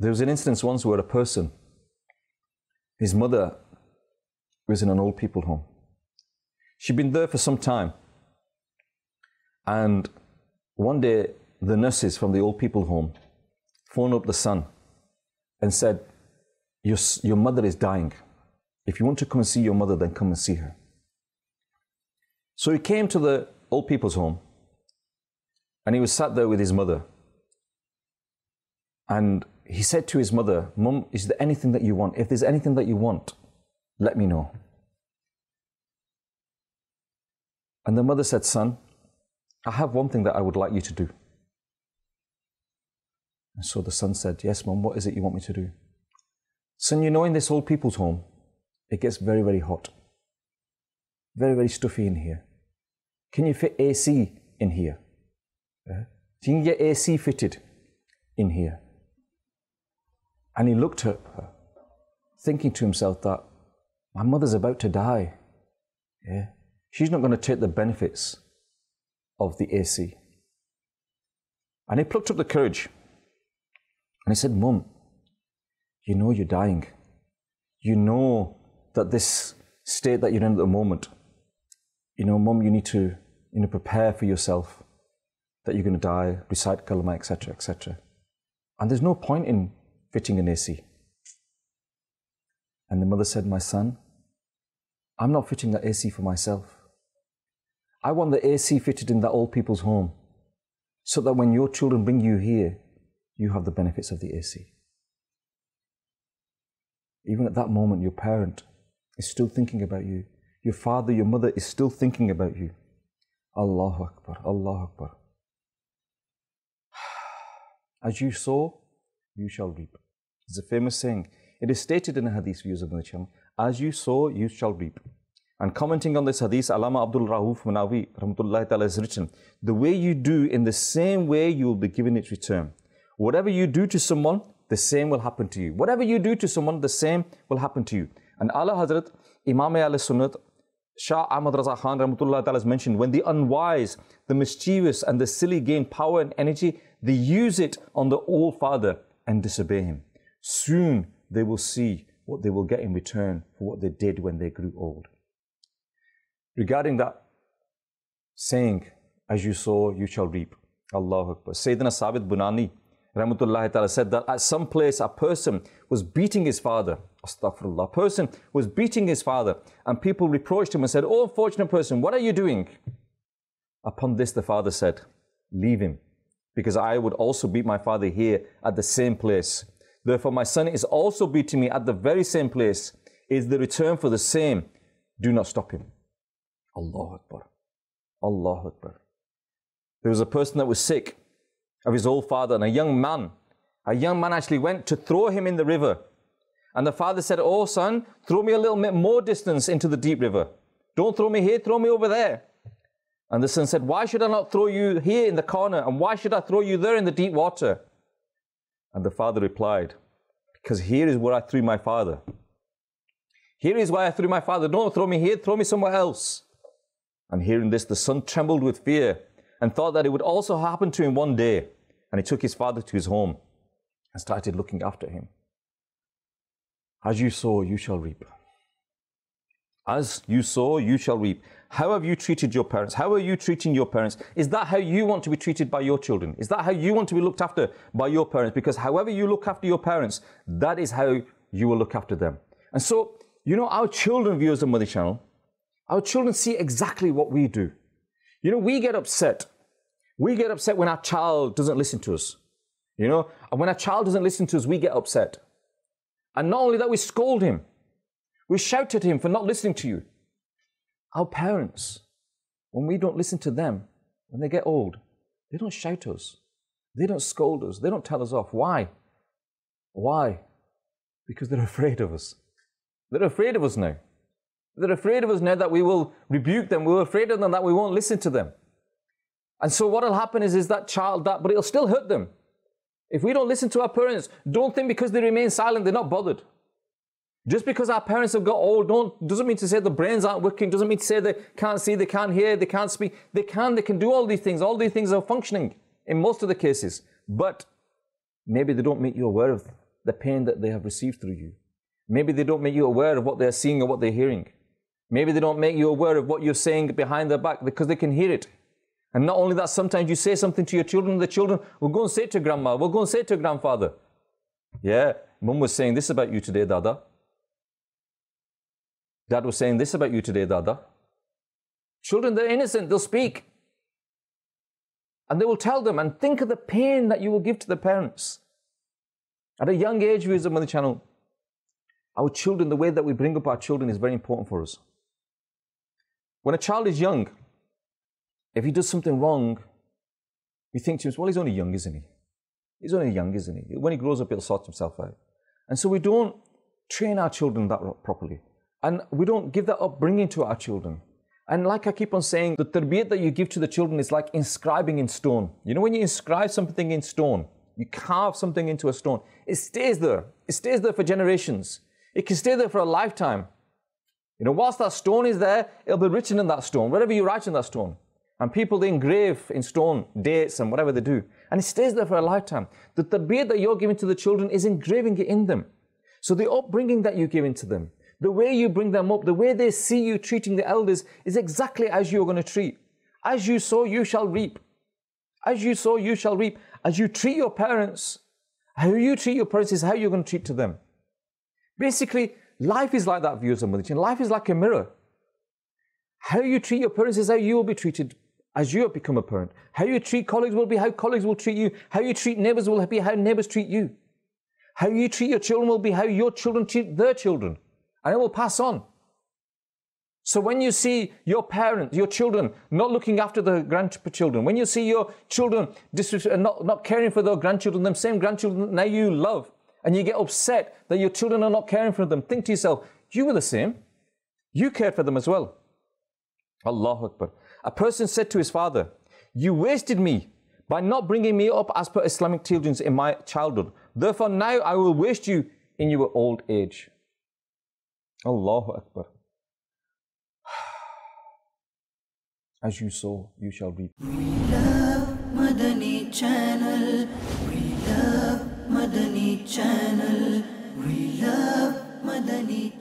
There was an instance once where a person, his mother was in an old people home. She'd been there for some time. And one day, the nurses from the old people home phoned up the son and said, your mother is dying. If you want to come and see your mother, then come and see her. So he came to the old people's home and he was sat there with his mother. And he said to his mother, Mum, is there anything that you want? If there's anything that you want, let me know. And the mother said, son, I have one thing that I would like you to do. And so the son said, yes, Mum, what is it you want me to do? Son, you know, in this old people's home, it gets very, very hot. Very, very stuffy in here. Can you fit AC in here? Yeah? Can you get AC fitted in here? And he looked at her, thinking to himself that my mother's about to die. Yeah? She's not going to take the benefits of the AC. And he plucked up the courage and he said, Mum, you know you're dying. You know that this state that you're in at the moment, you know, Mum, you need to prepare for yourself that you're going to die, recite kalama, etc., etc. And there's no point in fitting an AC. And the mother said, my son, I'm not fitting that AC for myself. I want the AC fitted in that old people's home so that when your children bring you here, you have the benefits of the AC. Even at that moment, your parent is still thinking about you. Your father, your mother is still thinking about you. Allahu Akbar, Allahu Akbar. As you sow, you shall reap. It's a famous saying. It is stated in the hadith views of the channel, as you sow, you shall reap. And commenting on this hadith, Allama Abdul Rauf Manawi, rahmatullahi ta'ala, has written, the way you do, in the same way you will be given its return. Whatever you do to someone, the same will happen to you. Whatever you do to someone, the same will happen to you. And Allah Hazrat, Imam al-Sunnat, Shah Ahmad Raza Khan, rahmatullahi ta'ala, has mentioned, when the unwise, the mischievous and the silly gain power and energy, they use it on the old father and disobey him. Soon they will see what they will get in return for what they did when they grew old. Regarding that saying, as you sow, you shall reap. Allahu Akbar. Sayyidina Sabit Bunani, rahmatullahi ta'ala, said that at some place a person was beating his father. Astaghfirullah. A person was beating his father and people reproached him and said, oh, unfortunate person, what are you doing? Upon this the father said, leave him, because I would also beat my father here at the same place. Therefore my son is also beating me at the very same place. Is the return for the same. Do not stop him. Allahu Akbar. Allahu Akbar. There was a person that was sick of his old father, and a young man actually went to throw him in the river. And the father said, oh son, throw me a little bit more distance into the deep river. Don't throw me here, throw me over there. And the son said, why should I not throw you here in the corner? And why should I throw you there in the deep water? And the father replied, because here is where I threw my father. Here is why I threw my father. Don't throw me here, throw me somewhere else. And hearing this, the son trembled with fear and thought that it would also happen to him one day. And he took his father to his home and started looking after him. As you sow, you shall reap. As you sow, you shall reap. How have you treated your parents? How are you treating your parents? Is that how you want to be treated by your children? Is that how you want to be looked after by your parents? Because however you look after your parents, that is how you will look after them. And so, you know, our children, viewers of Madani Channel, our children see exactly what we do. You know, we get upset. We get upset when our child doesn't listen to us. You know, and when our child doesn't listen to us, we get upset. And not only that, we scold him. We shout at him for not listening to you. Our parents, when we don't listen to them, when they get old, they don't shout at us. They don't scold us. They don't tell us off. Why? Why? Because they're afraid of us. They're afraid of us now. They're afraid of us now that we will rebuke them. We're afraid of them that we won't listen to them. And so what will happen is that child, but it'll still hurt them. If we don't listen to our parents, don't think because they remain silent, they're not bothered. Just because our parents have got old, doesn't mean to say the brains aren't working, doesn't mean to say they can't see, they can't hear, they can't speak. They can do all these things. All these things are functioning in most of the cases. But maybe they don't make you aware of the pain that they have received through you. Maybe they don't make you aware of what they're seeing or what they're hearing. Maybe they don't make you aware of what you're saying behind their back because they can hear it. And not only that, sometimes you say something to your children, and the children will go and say it to grandma, will go and say it to grandfather. Yeah, mum was saying this about you today, Dada. Dad was saying this about you today, Dada. Children, they're innocent, they'll speak. And they will tell them, and think of the pain that you will give to the parents. At a young age, viewers of Madani Channel, our children, the way that we bring up our children is very important for us. When a child is young, if he does something wrong, we think to him, well, he's only young, isn't he? He's only young, isn't he? When he grows up, he'll sort himself out. And so we don't train our children that properly. And we don't give that upbringing to our children. And like I keep on saying, the tarbiyat that you give to the children is like inscribing in stone. You know, when you inscribe something in stone, you carve something into a stone, it stays there. It stays there for generations. It can stay there for a lifetime. You know, whilst that stone is there, it'll be written in that stone, whatever you write in that stone. And people, they engrave in stone dates and whatever they do. And it stays there for a lifetime. The tarbiyat that you're giving to the children is engraving it in them. So the upbringing that you're giving to them, the way you bring them up, the way they see you treating the elders is exactly as you're going to treat. As you sow, you shall reap. As you sow, you shall reap. As you treat your parents, how you treat your parents is how you're going to treat to them. Basically, life is like that, viewers of Madani Channel. Life is like a mirror. How you treat your parents is how you will be treated as you have become a parent. How you treat colleagues will be how colleagues will treat you. How you treat neighbors will be how neighbors treat you. How you treat your children will be how your children treat their children. And it will pass on. So when you see your parents, your children not looking after their grandchildren, when you see your children not caring for their grandchildren, them same grandchildren now you love, and you get upset that your children are not caring for them, think to yourself, you were the same. You cared for them as well. Allahu Akbar. A person said to his father, you wasted me by not bringing me up as per Islamic teachings in my childhood. Therefore now I will waste you in your old age. Allahu Akbar. As you sow, you shall reap. We love Madani Channel. We love Madani Channel. We love Madani